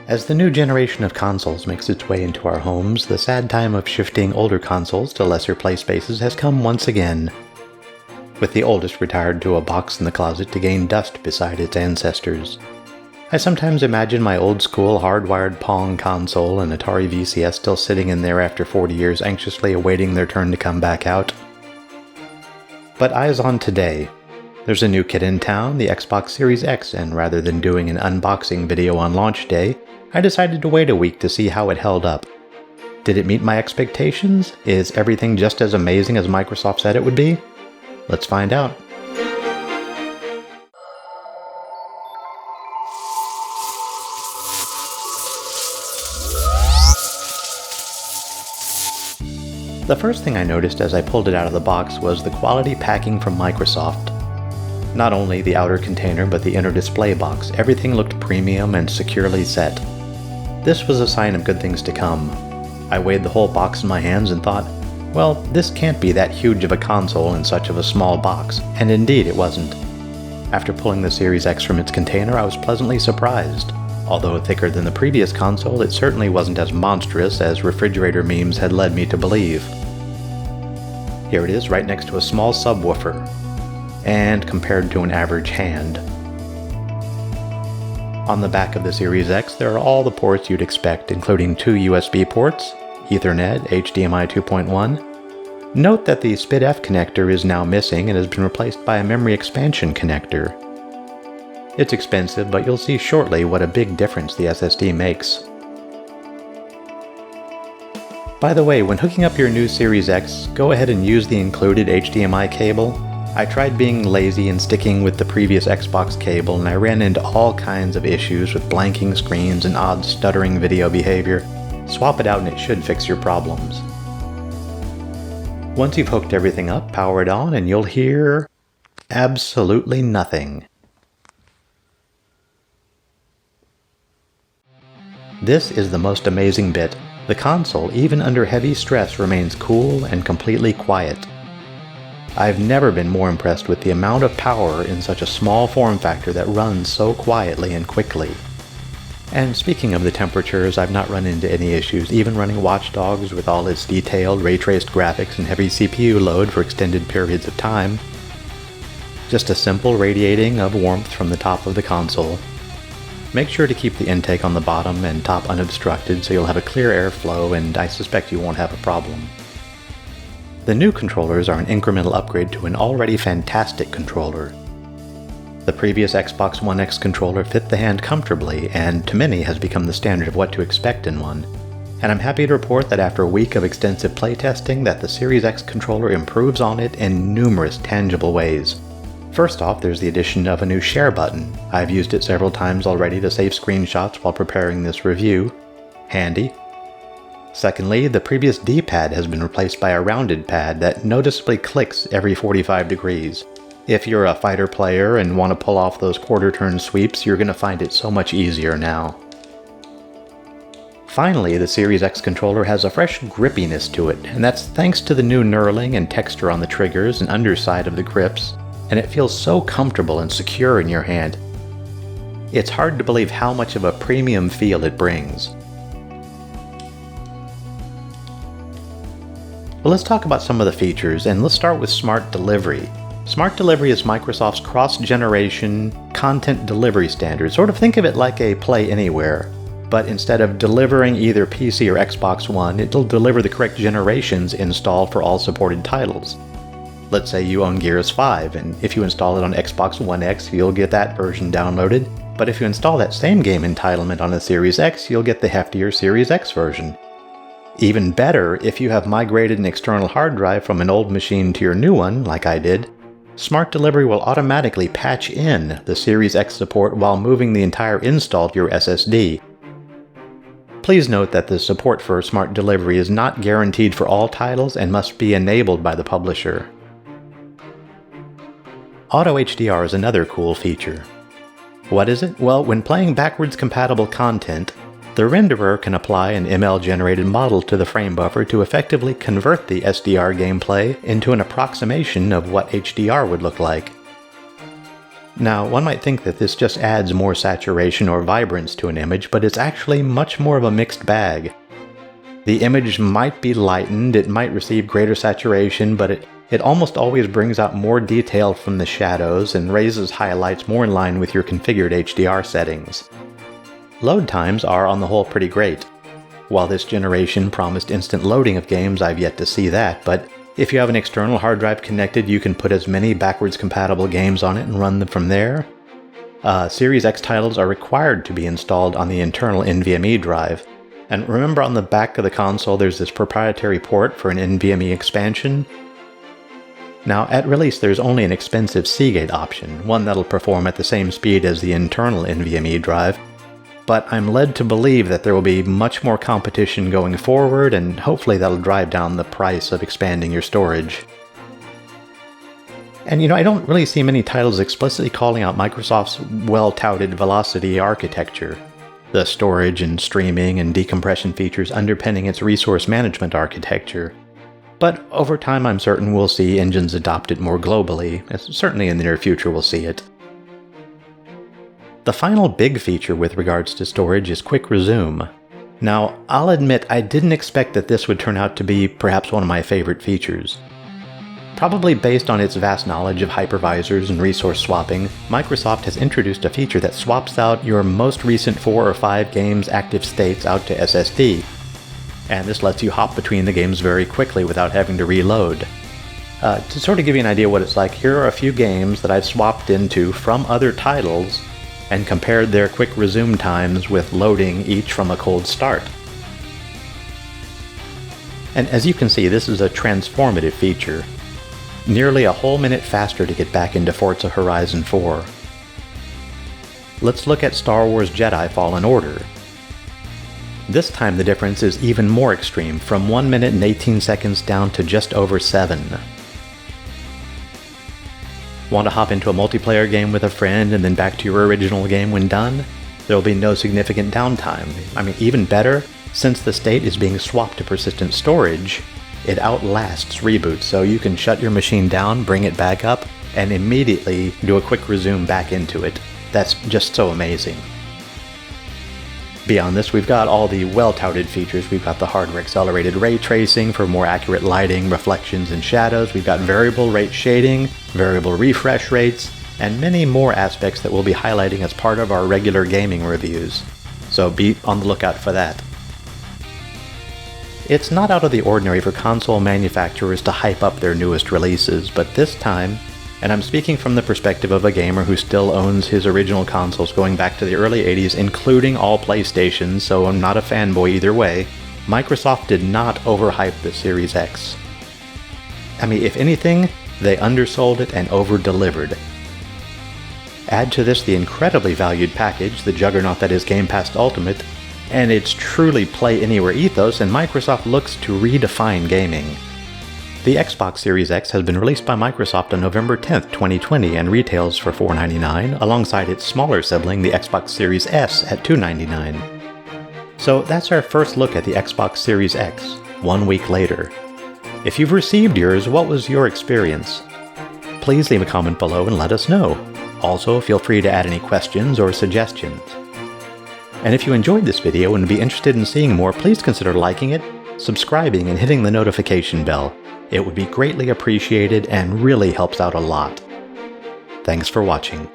As the new generation of consoles makes its way into our homes, the sad time of shifting older consoles to lesser play spaces has come once again, with the oldest retired to a box in the closet to gain dust beside its ancestors. I sometimes imagine my old-school hardwired Pong console and Atari VCS still sitting in there after 40 years anxiously awaiting their turn to come back out. But eyes on today. There's a new kit in town, the Xbox Series X, and rather than doing an unboxing video on launch day, I decided to wait a week to see how it held up. Did it meet my expectations? Is everything just as amazing as Microsoft said it would be? Let's find out. The first thing I noticed as I pulled it out of the box was the quality packing from Microsoft. Not only the outer container but the inner display box, everything looked premium and securely set. This was a sign of good things to come. I weighed the whole box in my hands and thought, well, this can't be that huge of a console in such of a small box, and indeed it wasn't. After pulling the Series X from its container, I was pleasantly surprised. Although thicker than the previous console, it certainly wasn't as monstrous as refrigerator memes had led me to believe. Here it is, right next to a small subwoofer, and compared to an average hand. On the back of the Series X, there are all the ports you'd expect, including 2 USB ports, Ethernet, HDMI 2.1. Note that the SPDIF connector is now missing and has been replaced by a memory expansion connector. It's expensive, but you'll see shortly what a big difference the SSD makes. By the way, when hooking up your new Series X, go ahead and use the included HDMI cable. I tried being lazy and sticking with the previous Xbox cable, and I ran into all kinds of issues with blanking screens and odd stuttering video behavior. Swap it out and it should fix your problems. Once you've hooked everything up, power it on, and you'll hear absolutely nothing. This is the most amazing bit. The console, even under heavy stress, remains cool and completely quiet. I've never been more impressed with the amount of power in such a small form factor that runs so quietly and quickly. And speaking of the temperatures, I've not run into any issues, even running Watch Dogs with all its detailed ray-traced graphics and heavy CPU load for extended periods of time. Just a simple radiating of warmth from the top of the console. Make sure to keep the intake on the bottom and top unobstructed so you'll have a clear airflow, and I suspect you won't have a problem. The new controllers are an incremental upgrade to an already fantastic controller. The previous Xbox One X controller fit the hand comfortably, and to many has become the standard of what to expect in one. And I'm happy to report that after a week of extensive playtesting that the Series X controller improves on it in numerous tangible ways. First off, there's the addition of a new share button. I've used it several times already to save screenshots while preparing this review. Handy. Secondly, the previous D-pad has been replaced by a rounded pad that noticeably clicks every 45 degrees. If you're a fighter player and want to pull off those quarter-turn sweeps, you're going to find it so much easier now. Finally, the Series X controller has a fresh grippiness to it, and that's thanks to the new knurling and texture on the triggers and underside of the grips, and it feels so comfortable and secure in your hand. It's hard to believe how much of a premium feel it brings. Well, let's talk about some of the features, and let's start with Smart Delivery. Smart Delivery is Microsoft's cross-generation content delivery standard. Sort of think of it like a Play Anywhere, but instead of delivering either PC or Xbox One, it'll deliver the correct generations installed for all supported titles. Let's say you own Gears 5, and if you install it on Xbox One X, you'll get that version downloaded, but if you install that same game entitlement on a Series X, you'll get the heftier Series X version. Even better, if you have migrated an external hard drive from an old machine to your new one, like I did, Smart Delivery will automatically patch in the Series X support while moving the entire install to your SSD. Please note that the support for Smart Delivery is not guaranteed for all titles and must be enabled by the publisher. Auto HDR is another cool feature. What is it? Well, when playing backwards compatible content, the renderer can apply an ML-generated model to the frame buffer to effectively convert the SDR gameplay into an approximation of what HDR would look like. Now, one might think that this just adds more saturation or vibrance to an image, but it's actually much more of a mixed bag. The image might be lightened, it might receive greater saturation, but it almost always brings out more detail from the shadows and raises highlights more in line with your configured HDR settings. Load times are on the whole pretty great. While this generation promised instant loading of games, I've yet to see that, but if you have an external hard drive connected, you can put as many backwards compatible games on it and run them from there. Series X titles are required to be installed on the internal NVMe drive. And remember, on the back of the console there's this proprietary port for an NVMe expansion? Now, at release there's only an expensive Seagate option, one that'll perform at the same speed as the internal NVMe drive, but I'm led to believe that there will be much more competition going forward, and hopefully that'll drive down the price of expanding your storage. And I don't really see many titles explicitly calling out Microsoft's well-touted Velocity architecture, the storage and streaming and decompression features underpinning its resource management architecture. But over time I'm certain we'll see engines adopt it more globally, certainly in the near future we'll see it. The final big feature with regards to storage is Quick Resume. Now, I'll admit I didn't expect that this would turn out to be perhaps one of my favorite features. Probably based on its vast knowledge of hypervisors and resource swapping, Microsoft has introduced a feature that swaps out your most recent 4 or 5 games' active states out to SSD. And this lets you hop between the games very quickly without having to reload. To sort of give you an idea what it's like, here are a few games that I've swapped into from other titles and compared their quick resume times with loading each from a cold start. And as you can see, this is a transformative feature. Nearly a whole minute faster to get back into Forza Horizon 4. Let's look at Star Wars Jedi Fallen Order. This time the difference is even more extreme, from 1 minute and 18 seconds down to just over 7. Want to hop into a multiplayer game with a friend and then back to your original game when done? There will be no significant downtime. Even better, since the state is being swapped to persistent storage, it outlasts reboots, so you can shut your machine down, bring it back up, and immediately do a quick resume back into it. That's just so amazing. Beyond this, we've got all the well-touted features. We've got the hardware-accelerated ray tracing for more accurate lighting, reflections, and shadows. We've got variable rate shading, variable refresh rates, and many more aspects that we'll be highlighting as part of our regular gaming reviews. So be on the lookout for that. It's not out of the ordinary for console manufacturers to hype up their newest releases, but this time, and I'm speaking from the perspective of a gamer who still owns his original consoles going back to the early 80s, including all PlayStations, so I'm not a fanboy either way, Microsoft did not overhype the Series X. If anything, they undersold it and over-delivered. Add to this the incredibly valued package, the juggernaut that is Game Pass Ultimate, and its truly play-anywhere ethos, and Microsoft looks to redefine gaming. The Xbox Series X has been released by Microsoft on November 10th, 2020 and retails for $499, alongside its smaller sibling, the Xbox Series S, at $299. So that's our first look at the Xbox Series X, 1 week later. If you've received yours, what was your experience? Please leave a comment below and let us know. Also, feel free to add any questions or suggestions. And if you enjoyed this video and would be interested in seeing more, please consider liking it, subscribing, and hitting the notification bell. It would be greatly appreciated and really helps out a lot. Thanks for watching.